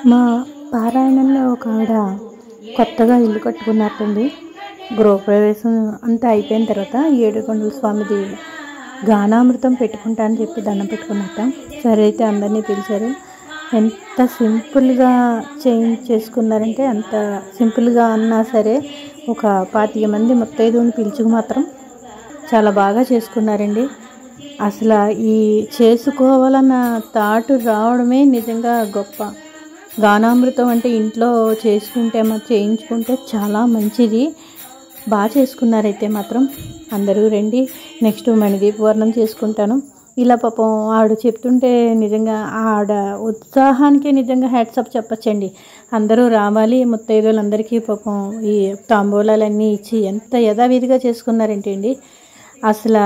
మా పారాయణంలో ఒక ఆవిడ కొత్తగా ఇల్లు కట్టుకున్నట్టుంది. గృహప్రవేశం అంతా అయిపోయిన తర్వాత ఏడుకొండల స్వామిది గానామృతం పెట్టుకుంటా అని చెప్పి దండం పెట్టుకున్నట్ట. సరే అయితే అందరినీ పిలిచారు. ఎంత సింపుల్గా చేసుకున్నారంటే అంత సింపుల్గా అన్నా సరే ఒక 25 మంది ముత్తైదువుని పిలుచుకు మాత్రం చాలా బాగా చేసుకున్నారండి. అసలు ఈ చేసుకోవాలన్న థాట్ రావడమే నిజంగా గొప్ప. గానామృతం అంటే ఇంట్లో చేయించుకుంటే చాలా మంచిది. బాగా చేసుకున్నారైతే మాత్రం అందరూ రండి. నెక్స్ట్ మణిదీపవర్ణం చేసుకుంటాను. ఇలా పాపం ఆవిడ చెప్తుంటే నిజంగా ఆవిడ ఉత్సాహానికి నిజంగా హ్యాట్సప్ చెప్పచ్చండి. అందరూ రావాలి, ముత్తైదువులందరికీ పాపం ఈ తాంబూలాలన్నీ ఇచ్చి ఎంత యథావిధిగా చేసుకున్నారంటే అండి. అసలు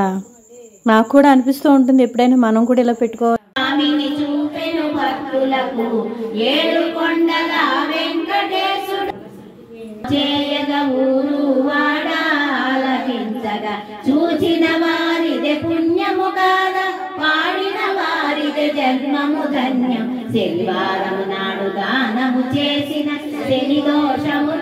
నాకు కూడా అనిపిస్తూ ఉంటుంది ఎప్పుడైనా మనం కూడా ఇలా పెట్టుకోవాలి. చూచిన వారిదే పుణ్యము కాద, పాడిన వారిదే జన్మము ధన్యం. శనివారము నాడు దానము చేసిన శని దోషము